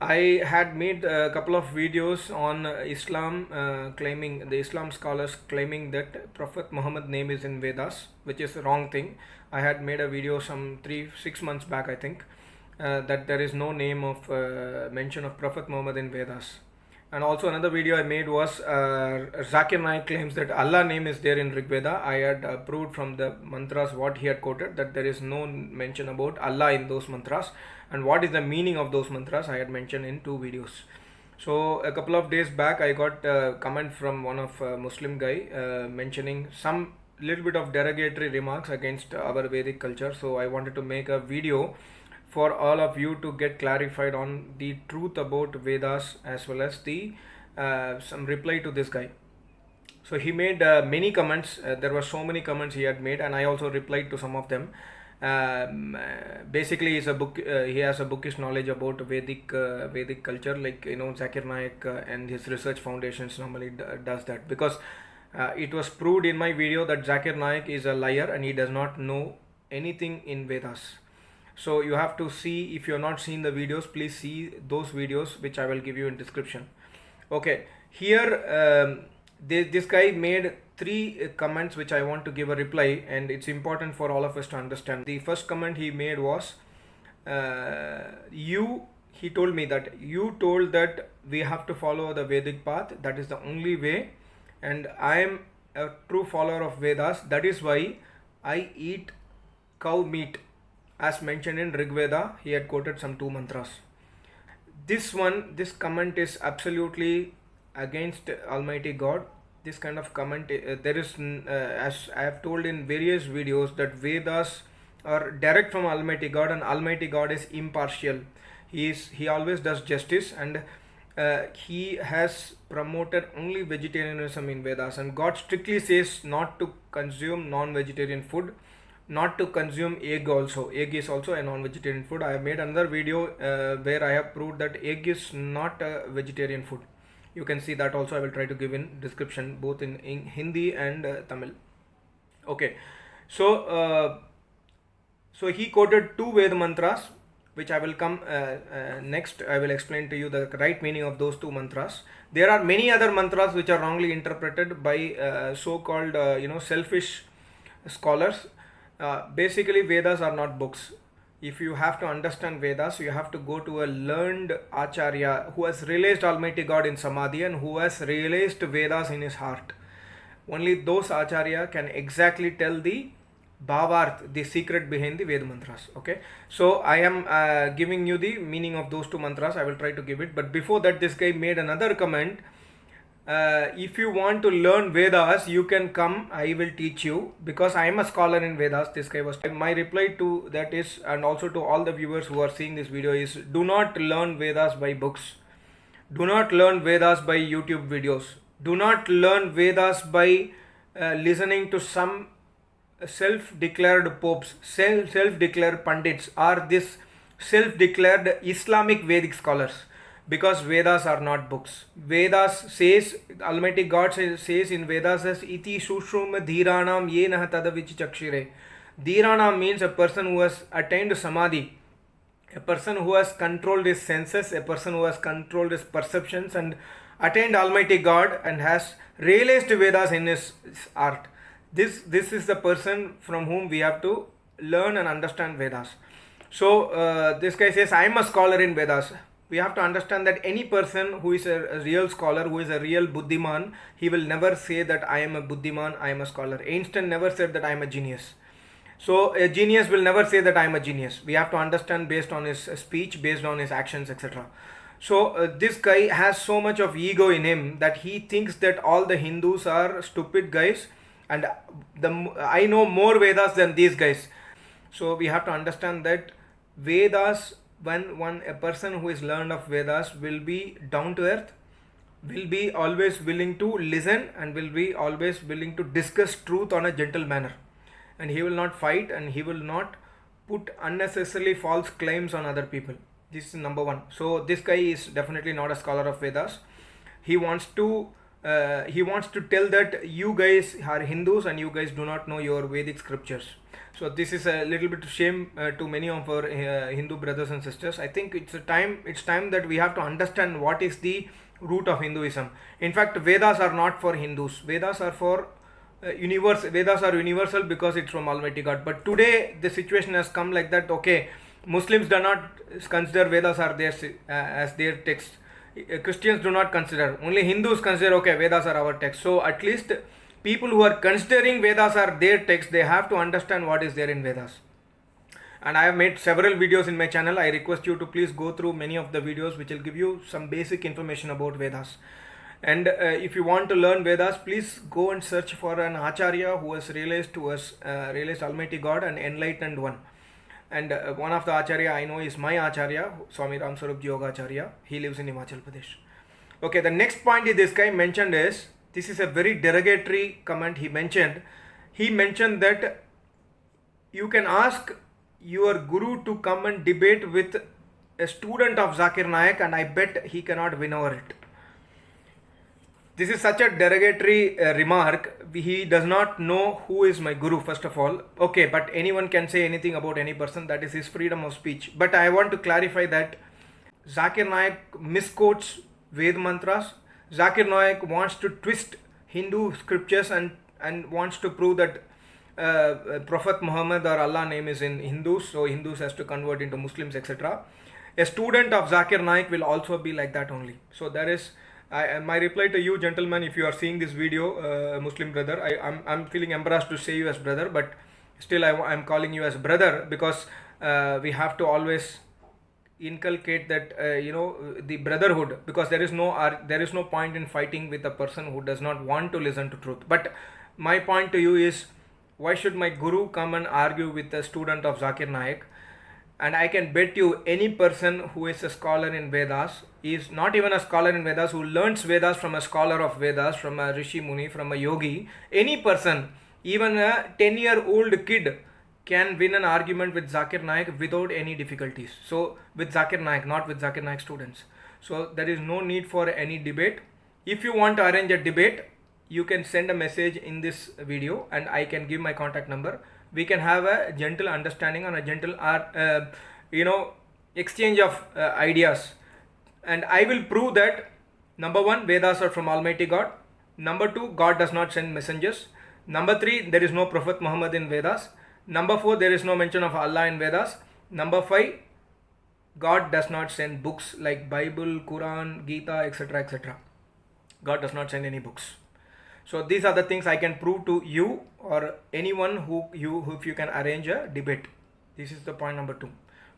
I had made a couple of videos on Islam, claiming the Islam scholars claiming that Prophet Muhammad name is in Vedas, which is a wrong thing. I had made a video some 3-6 months back, I think, that there is no name of mention of Prophet Muhammad in Vedas. And also another video I made was Zakir Naik claims that Allah name is there in Rig Veda. I had proved from the mantras what he had quoted that there is no mention about Allah in those mantras, and what is the meaning of those mantras I had mentioned in 2 videos. So a couple of days back I got a comment from one of Muslim guy mentioning some little bit of derogatory remarks against our Vedic culture. So I wanted to make a video for all of you to get clarified on the truth about Vedas, as well as the some reply to this guy. So he made many comments. There were so many comments he had made, and I also replied to some of them. Basically, he's a book. He has a bookish knowledge about Vedic culture, like Zakir Naik and his research foundations normally does that, because it was proved in my video that Zakir Naik is a liar and he does not know anything in Vedas. So you have to see, if you have not seen the videos, please see those videos which I will give you in description. Okay, here this guy made 3 comments which I want to give a reply, and it's important for all of us to understand. The first comment he made was, he told me that you told that we have to follow the Vedic path, that is the only way, and I am a true follower of Vedas, that is why I eat cow meat, as mentioned in Rig Veda. He had quoted some 2 mantras. This comment is absolutely against Almighty God. This kind of comment, there is, as I have told in various videos, that Vedas are direct from Almighty God, and Almighty God is impartial. He always does justice, and he has promoted only vegetarianism in Vedas, and God strictly says not to consume non-vegetarian food, not to consume egg also. Egg is also a non-vegetarian food. I have made another video where I have proved that egg is not a vegetarian food. You can see that also. I will try to give in description both in Hindi and Tamil. Okay, so so he quoted 2 Ved mantras, which I will come next. I will explain to you the right meaning of those 2 mantras. There are many other mantras which are wrongly interpreted by so-called selfish scholars. Basically, Vedas are not books. If you have to understand Vedas, you have to go to a learned Acharya who has realized Almighty God in Samadhi and who has realized Vedas in his heart. Only those Acharya can exactly tell the Bhavarth, the secret behind the Ved mantras. Okay, so I am giving you the meaning of those 2 mantras. I will try to give it, but before that, this guy made another comment. If you want to learn Vedas, you can come, I will teach you, because I am a scholar in Vedas. This guy was. My reply to that is, and also to all the viewers who are seeing this video, is do not learn Vedas by books. Do not learn Vedas by YouTube videos. Do not learn Vedas by listening to some self-declared popes, self-declared pandits, or this self-declared Islamic Vedic scholars. Because Vedas are not books. Vedas says, Almighty God says in Vedas, says, Iti Shushrum Dhiranam Yenah Tadavichakshire. Dhirana means a person who has attained Samadhi, a person who has controlled his senses, a person who has controlled his perceptions and attained Almighty God and has realized Vedas in his art. This is the person from whom we have to learn and understand Vedas. So this guy says, I am a scholar in Vedas. We have to understand that any person who is a real scholar, who is a real Buddhiman, he will never say that I am a Buddhiman, I am a scholar. Einstein never said that I am a genius. So a genius will never say that I am a genius. We have to understand based on his speech, based on his actions, etc. So this guy has so much of ego in him that he thinks that all the Hindus are stupid guys, and I know more Vedas than these guys. So we have to understand that Vedas, when a person who is learned of Vedas will be down to earth, will be always willing to listen, and will be always willing to discuss truth on a gentle manner, and he will not fight, and he will not put unnecessarily false claims on other people. This is number 1. So this guy is definitely not a scholar of Vedas. He wants to tell that you guys are Hindus and you guys do not know your Vedic scriptures. So this is a little bit shame to many of our Hindu brothers and sisters. I think it's time that we have to understand what is the root of Hinduism. In fact, Vedas are not for Hindus. Vedas are for Vedas are universal because it's from Almighty God. But today the situation has come like that. Okay, Muslims do not consider Vedas are theirs as their text. Christians do not consider. Only Hindus consider, okay, Vedas are our text. So at least people who are considering Vedas are their text, they have to understand what is there in Vedas. And I have made several videos in my channel. I request you to please go through many of the videos which will give you some basic information about Vedas. And if you want to learn Vedas, please go and search for an Acharya who has realized Almighty God and enlightened one. And one of the Acharya I know is my Acharya, Swami Ram Swarup Yoga Acharya. He lives in Himachal Pradesh. Okay, the next point this guy mentioned is, this is a very derogatory comment he mentioned. He mentioned that you can ask your guru to come and debate with a student of Zakir Naik, and I bet he cannot win over it. This is such a derogatory remark. He does not know who is my guru, first of all. Okay, but anyone can say anything about any person. That is his freedom of speech. But I want to clarify that Zakir Naik misquotes Ved mantras. Zakir Naik wants to twist Hindu scriptures and wants to prove that Prophet Muhammad or Allah name is in Hindus, so Hindus has to convert into Muslims, etc. A student of Zakir Naik will also be like that only. So there is my reply to you, gentlemen, if you are seeing this video, Muslim brother, I'm feeling embarrassed to say you as brother, but still I'm calling you as brother because we have to always inculcate that the brotherhood, because there is no point in fighting with a person who does not want to listen to truth. But my point to you is, why should my guru come and argue with a student of Zakir Naik? And I can bet you any person who is a scholar in Vedas is not even a scholar in Vedas, who learns Vedas from a scholar of Vedas, from a Rishi Muni, from a yogi. Any person, even a 10-year-old kid, can win an argument with Zakir Naik without any difficulties. So with Zakir Naik, not with Zakir Naik students. So there is no need for any debate. If you want to arrange a debate, you can send a message in this video and I can give my contact number. We can have a gentle understanding and a gentle exchange of ideas, and I will prove that number 1, Vedas are from Almighty God. Number 2, God does not send messengers. Number 3, there is no Prophet Muhammad in Vedas. Number 4, there is no mention of Allah in Vedas. Number 5, God does not send books like Bible, Quran, Gita, etc., etc. God does not send any books. So these are the things I can prove to you or anyone if you can arrange a debate. This is the point number 2.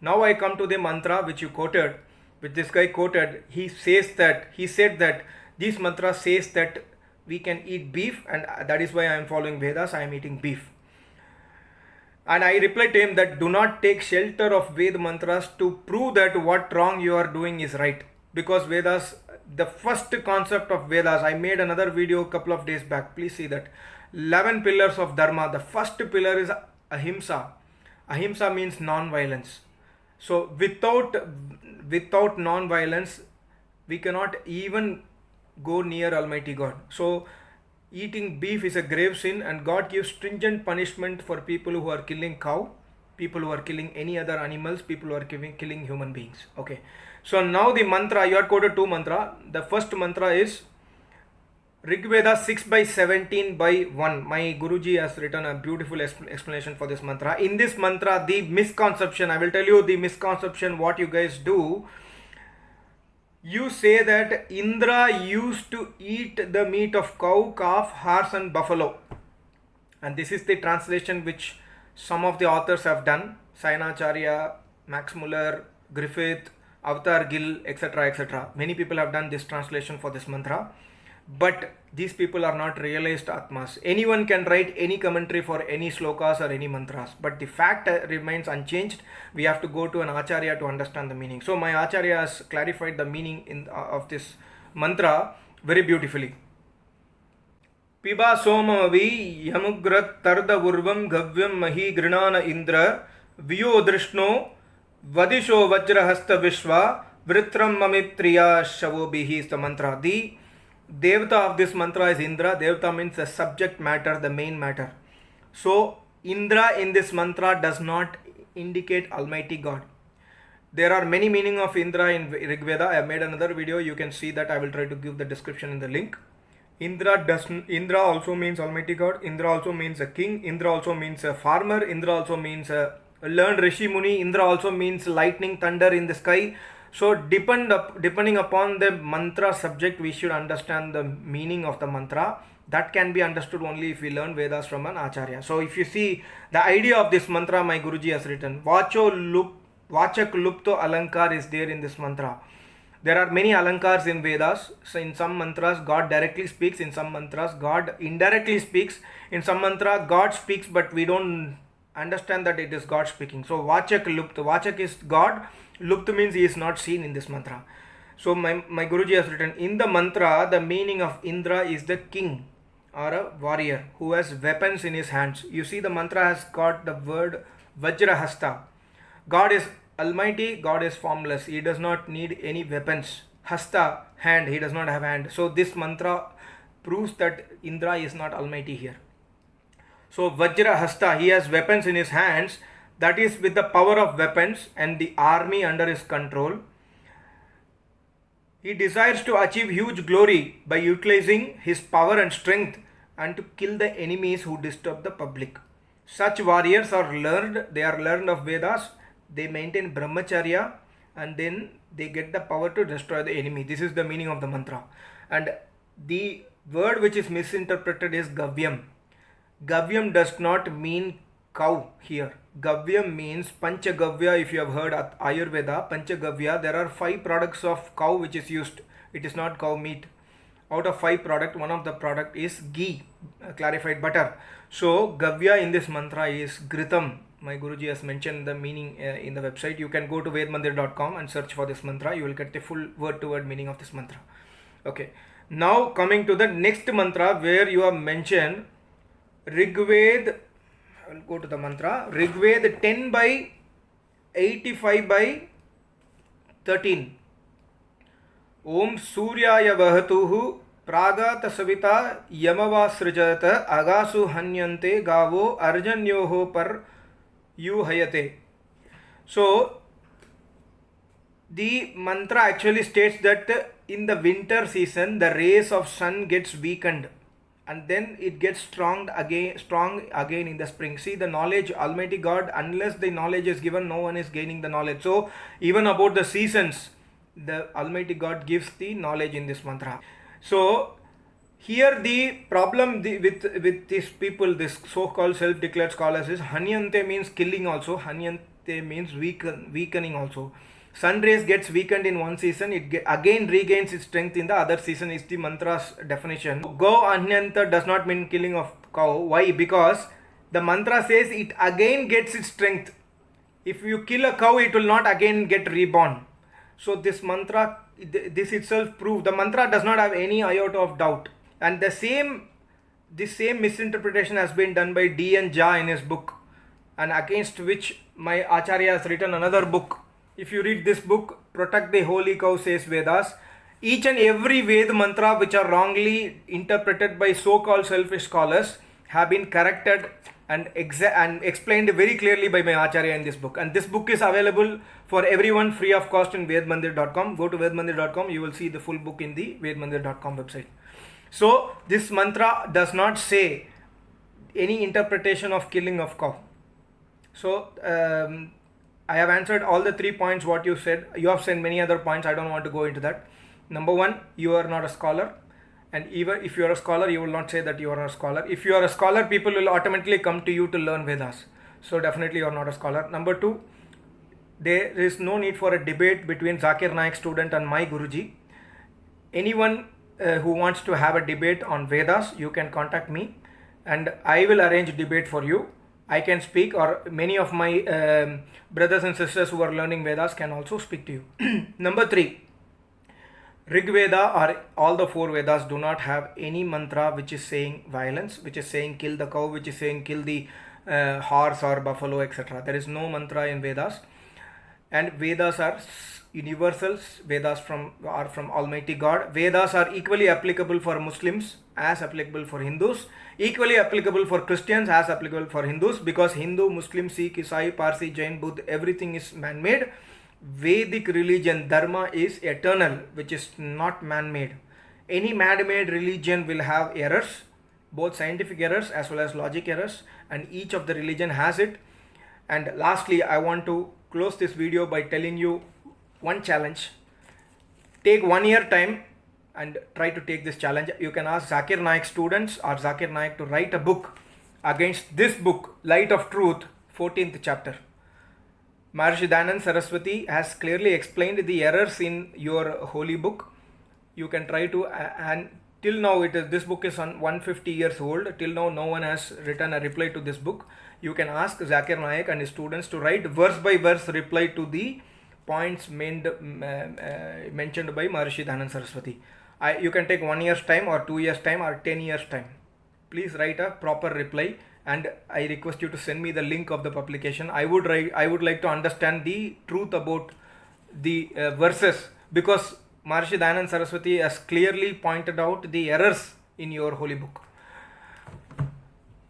Now I come to the mantra which you quoted, which this guy quoted. He said that this mantra says that we can eat beef, and that is why I am following Vedas. I am eating beef. And I replied to him that do not take shelter of Ved mantras to prove that what wrong you are doing is right. Because Vedas, the first concept of Vedas, I made another video a couple of days back. Please see that. 11 pillars of Dharma. The first pillar is Ahimsa. Ahimsa means non-violence. So without non-violence, we cannot even go near Almighty God. So eating beef is a grave sin, and God gives stringent punishment for people who are killing cow, people who are killing any other animals, people who are killing human beings. Okay. So now the mantra, you are quoted 2 mantra. The first mantra is Rigveda 6/17/1. My Guruji has written a beautiful explanation for this mantra. In this mantra, the misconception, I will tell you the misconception what you guys do. You say that Indra used to eat the meat of cow, calf, horse and buffalo. And this is the translation which some of the authors have done. Sayanacharya, Max Muller, Griffith, Avatar Gill, etc., etc. Many people have done this translation for this mantra. But these people are not realized Atmas. Anyone can write any commentary for any slokas or any mantras. But the fact remains unchanged. We have to go to an Acharya to understand the meaning. So my Acharya has clarified the meaning of this mantra very beautifully. Piba somamavi yamugrat tarda urvam gavyam mahi grinana indra viyo drishno vadisho vajrahasta vishwa vritram mamitriya shavobihi is the mantra. The Devata of this mantra is Indra. Devata means the subject matter, the main matter. So Indra in this mantra does not indicate Almighty God. There are many meaning of Indra in Rig Veda. I have made another video. You can see that. I will try to give the description in the link. Indra also means Almighty God. Indra also means a king. Indra also means a farmer. Indra also means a learned Rishi Muni. Indra also means lightning, thunder in the sky. So depending upon the mantra subject, we should understand the meaning of the mantra. That can be understood only if we learn Vedas from an Acharya. So if you see the idea of this mantra, my Guruji has written, Vachak Lupto Alankar is there in this mantra. There are many alankars in Vedas. So in some mantras, God directly speaks. In some mantras, God indirectly speaks. In some mantra, God speaks, but we don't understand that it is God speaking. So Vachak Lupta. Vachak is God. Lupta means he is not seen in this mantra. So my Guruji has written, in the mantra, the meaning of Indra is the king or a warrior who has weapons in his hands. You see, the mantra has got the word Vajrahasta. God is Almighty, God is formless. He does not need any weapons. Hasta, hand, he does not have hand. So this mantra proves that Indra is not Almighty here. So Vajra Hasta, he has weapons in his hands. That is with the power of weapons and the army under his control. He desires to achieve huge glory by utilizing his power and strength and to kill the enemies who disturb the public. Such warriors are learned. They are learned of Vedas. They maintain brahmacharya and then they get the power to destroy the enemy. This is the meaning of the mantra. And the word which is misinterpreted is Gavyam. Gavyam does not mean cow here. Gavyam means Panchagavya. If you have heard Ayurveda, Panchagavya, there are 5 products of cow which is used. It is not cow meat. Out of 5 products, one of the product is ghee, clarified butter. So Gavya in this mantra is Gritam. My Guruji has mentioned the meaning in the website. You can go to vedmandir.com and search for this mantra. You will get the full word-to-word meaning of this mantra. Okay. Now coming to the next mantra where you have mentioned Rigved. I will go to the mantra. Rigved 10 by 85 by 13. Om Suryaya Vahatuhu Pragat Savita Yamava Srijata Agasu Hanyante Gavo Arjanyoho Par Yuhayate. So the mantra actually states that in the winter season the rays of sun gets weakened and then it gets strong again in the spring. See, the knowledge, Almighty God, unless the knowledge is given, no one is gaining the knowledge. So even about the seasons, the Almighty God gives the knowledge in this mantra. So here the problem with these people, this so-called self-declared scholars, is Hanyante means killing also. Hanyante means weakening also. Sun rays gets weakened in one season, it again regains its strength in the other season is the mantra's definition. Go Hanyanta does not mean killing of cow. Why? Because the mantra says it again gets its strength. If you kill a cow, it will not again get reborn. So this mantra, this itself proves the mantra does not have any iota of doubt. And the same misinterpretation has been done by D.N. Jha in his book, and against which my Acharya has written another book. If you read this book, Protect the Holy Cow, says Vedas, each and every Ved mantra which are wrongly interpreted by so-called selfish scholars have been corrected and explained very clearly by my Acharya in this book. And this book is available for everyone free of cost in vedmandir.com. Go to vedmandir.com, you will see the full book in the vedmandir.com website. So this mantra does not say any interpretation of killing of cow. So I have answered all the 3 points what you said. You have said many other points. I don't want to go into that. Number 1, you are not a scholar. And even if you are a scholar, you will not say that you are a scholar. If you are a scholar, people will automatically come to you to learn Vedas. So definitely you are not a scholar. Number 2, there is no need for a debate between Zakir Naik student and my Guruji. Anyone who wants to have a debate on Vedas, you can contact me and I will arrange a debate for you. I can speak, or many of my brothers and sisters who are learning Vedas can also speak to you. Number 3, Rig Veda or all the 4 Vedas do not have any mantra which is saying violence, which is saying kill the cow, which is saying kill the horse or buffalo, etc. There is no mantra in Vedas. And Vedas are universals. Vedas are from Almighty God. Vedas are equally applicable for Muslims as applicable for Hindus, equally applicable for Christians as applicable for Hindus, because Hindu, Muslim, Sikh, Isai, Parsi, Jain, Buddha, everything is man-made. Vedic religion, dharma, is eternal, which is not man-made. Any man-made religion will have errors, both scientific errors as well as logic errors, and each of the religion has it. And lastly, I want to close this video by telling you one challenge. Take 1 year time and try to take this challenge. You can ask Zakir Naik students or Zakir Naik to write a book against this book, Light of Truth, 14th chapter. Maharishi Dayananda Saraswati has clearly explained the errors in your holy book. You can try to, and till now this book is on 150 years old. Till now no one has written a reply to this book. You can ask Zakir Naik and his students to write verse by verse reply to the points mentioned by Maharishi Dayananda Saraswati. You can take 1 year's time or 2 years time or 10 years time. Please write a proper reply, and I request you to send me the link of the publication. I would like to understand the truth about the verses, because Maharishi Dayananda Saraswati has clearly pointed out the errors in your holy book.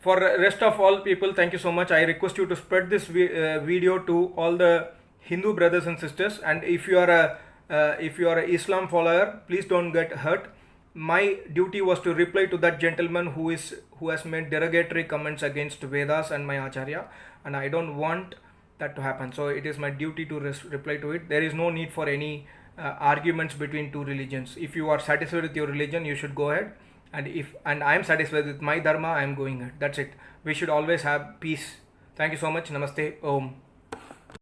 For rest of all people, thank you so much. I request you to spread this video to all the Hindu brothers and sisters, and if you are a Islam follower, please don't get hurt. My duty was to reply to that gentleman who has made derogatory comments against Vedas and my Acharya, and I don't want that to happen. So it is my duty to reply to it. There is no need for any arguments between two religions. If you are satisfied with your religion, you should go ahead, and I am satisfied with my dharma, I am going ahead. That's it. We should always have peace. Thank you so much. Namaste. Om.